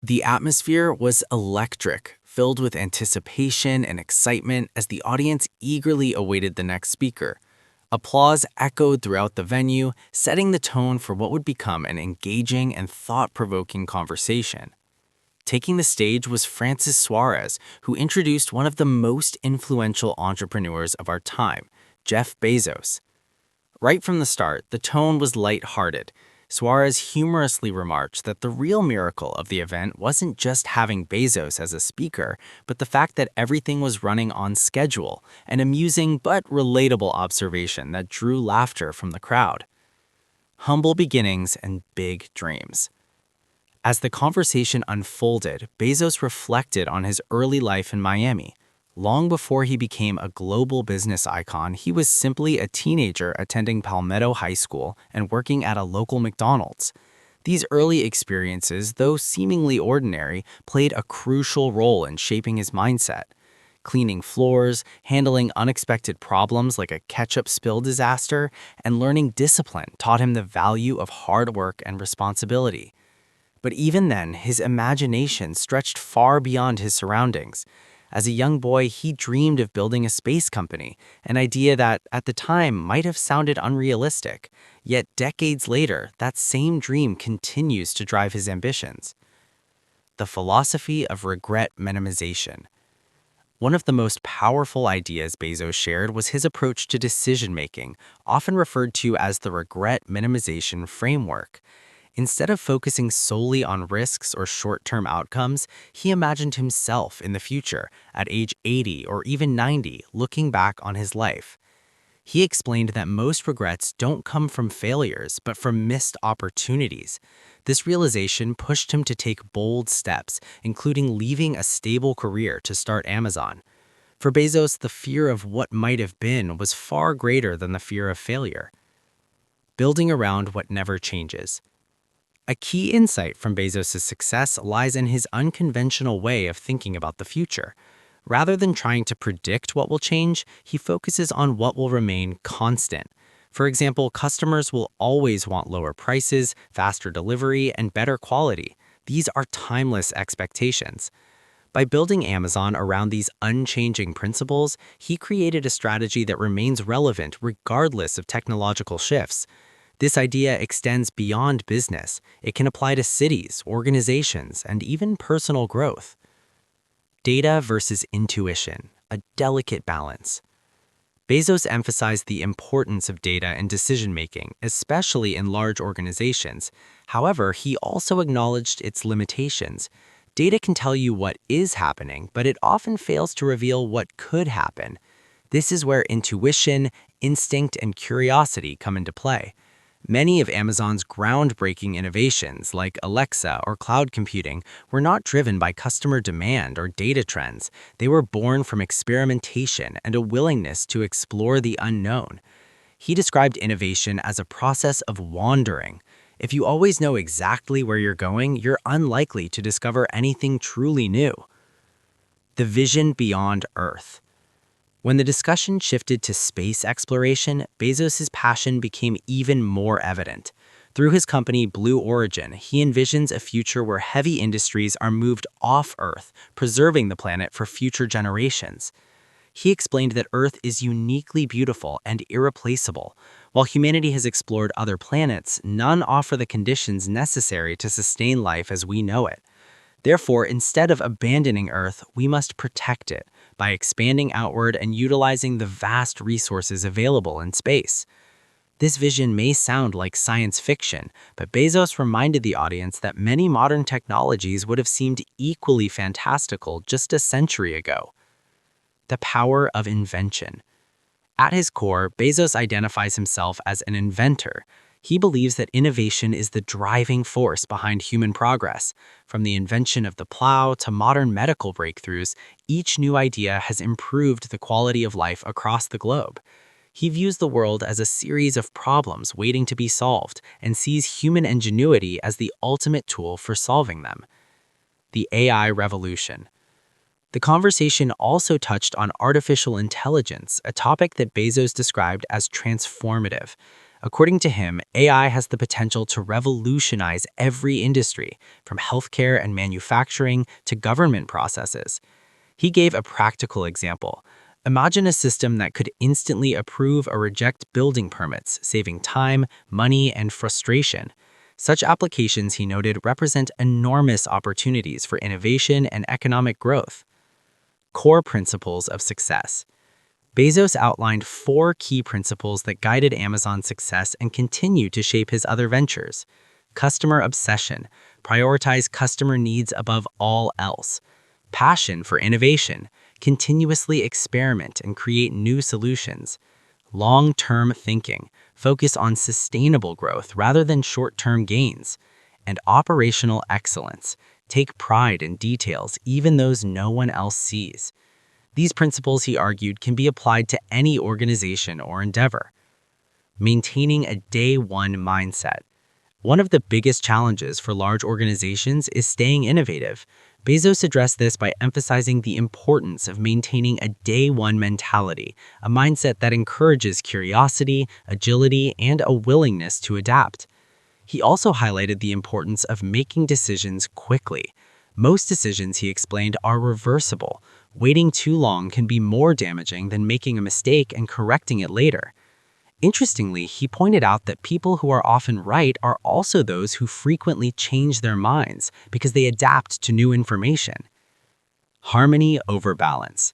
The atmosphere was electric, filled with anticipation and excitement as the audience eagerly awaited the next speaker. Applause echoed throughout the venue, setting the tone for what would become an engaging and thought-provoking conversation. Taking the stage was Francis Suarez, who introduced one of the most influential entrepreneurs of our time, Jeff Bezos. Right from the start, the tone was light-hearted. Suarez humorously remarked that the real miracle of the event wasn't just having Bezos as a speaker, but the fact that everything was running on schedule, an amusing but relatable observation that drew laughter from the crowd. Humble beginnings and big dreams. As the conversation unfolded, Bezos reflected on his early life in Miami. Long before he became a global business icon, he was simply a teenager attending Palmetto High School and working at a local McDonald's. These early experiences, though seemingly ordinary, played a crucial role in shaping his mindset. Cleaning floors, handling unexpected problems like a ketchup spill disaster, and learning discipline taught him the value of hard work and responsibility. But even then, his imagination stretched far beyond his surroundings. As a young boy, he dreamed of building a space company, an idea that, at the time, might have sounded unrealistic. Yet decades later, that same dream continues to drive his ambitions. The philosophy of regret minimization. One of the most powerful ideas Bezos shared was his approach to decision-making, often referred to as the regret minimization framework. Instead of focusing solely on risks or short-term outcomes, he imagined himself in the future, at age 80 or even 90, looking back on his life. He explained that most regrets don't come from failures, but from missed opportunities. This realization pushed him to take bold steps, including leaving a stable career to start Amazon. For Bezos, the fear of what might have been was far greater than the fear of failure. Building around what never changes. A key insight from Bezos' success lies in his unconventional way of thinking about the future. Rather than trying to predict what will change, he focuses on what will remain constant. For example, customers will always want lower prices, faster delivery, and better quality. These are timeless expectations. By building Amazon around these unchanging principles, he created a strategy that remains relevant regardless of technological shifts. This idea extends beyond business. It can apply to cities, organizations, and even personal growth. Data versus intuition, a delicate balance. Bezos emphasized the importance of data in decision-making, especially in large organizations. However, he also acknowledged its limitations. Data can tell you what is happening, but it often fails to reveal what could happen. This is where intuition, instinct, and curiosity come into play. Many of Amazon's groundbreaking innovations, like Alexa or cloud computing, were not driven by customer demand or data trends. They were born from experimentation and a willingness to explore the unknown. He described innovation as a process of wandering. If you always know exactly where you're going, you're unlikely to discover anything truly new. The vision beyond Earth. When the discussion shifted to space exploration, Bezos' passion became even more evident. Through his company Blue Origin, he envisions a future where heavy industries are moved off Earth, preserving the planet for future generations. He explained that Earth is uniquely beautiful and irreplaceable. While humanity has explored other planets, none offer the conditions necessary to sustain life as we know it. Therefore, instead of abandoning Earth, we must protect it by expanding outward and utilizing the vast resources available in space. This vision may sound like science fiction, but Bezos reminded the audience that many modern technologies would have seemed equally fantastical just a century ago. The power of invention. At his core, Bezos identifies himself as an inventor. He believes that innovation is the driving force behind human progress. From the invention of the plow to modern medical breakthroughs, each new idea has improved the quality of life across the globe. He views the world as a series of problems waiting to be solved and sees human ingenuity as the ultimate tool for solving them. The AI revolution. The conversation also touched on artificial intelligence, a topic that Bezos described as transformative. According to him, AI has the potential to revolutionize every industry, from healthcare and manufacturing to government processes. He gave a practical example. Imagine a system that could instantly approve or reject building permits, saving time, money, and frustration. Such applications, he noted, represent enormous opportunities for innovation and economic growth. Core principles of success. Bezos outlined 4 key principles that guided Amazon's success and continue to shape his other ventures. Customer obsession. Prioritize customer needs above all else. Passion for innovation. Continuously experiment and create new solutions. Long-term thinking. Focus on sustainable growth rather than short-term gains. And operational excellence. Take pride in details, even those no one else sees. These principles, he argued, can be applied to any organization or endeavor. Maintaining a day-one mindset. One of the biggest challenges for large organizations is staying innovative. Bezos addressed this by emphasizing the importance of maintaining a day-one mentality, a mindset that encourages curiosity, agility, and a willingness to adapt. He also highlighted the importance of making decisions quickly. Most decisions, he explained, are reversible. Waiting too long can be more damaging than making a mistake and correcting it later. Interestingly, he pointed out that people who are often right are also those who frequently change their minds because they adapt to new information. Harmony over balance.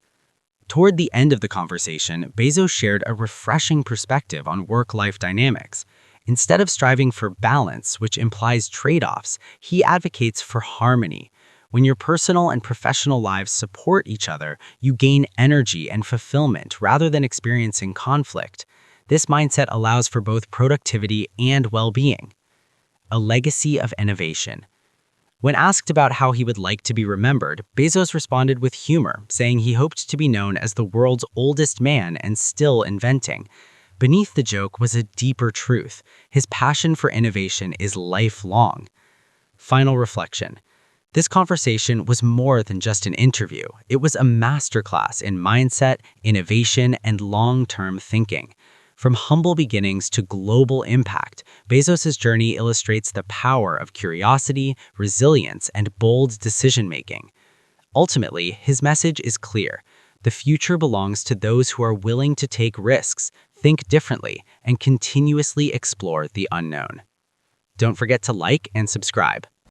Toward the end of the conversation, Bezos shared a refreshing perspective on work-life dynamics. Instead of striving for balance, which implies trade-offs, he advocates for harmony. When your personal and professional lives support each other, you gain energy and fulfillment rather than experiencing conflict. This mindset allows for both productivity and well-being. A legacy of innovation. When asked about how he would like to be remembered, Bezos responded with humor, saying he hoped to be known as the world's oldest man and still inventing. Beneath the joke was a deeper truth. His passion for innovation is lifelong. Final reflection. This conversation was more than just an interview. It was a masterclass in mindset, innovation, and long-term thinking. From humble beginnings to global impact, Bezos' journey illustrates the power of curiosity, resilience, and bold decision-making. Ultimately, his message is clear. The future belongs to those who are willing to take risks, think differently, and continuously explore the unknown. Don't forget to like and subscribe.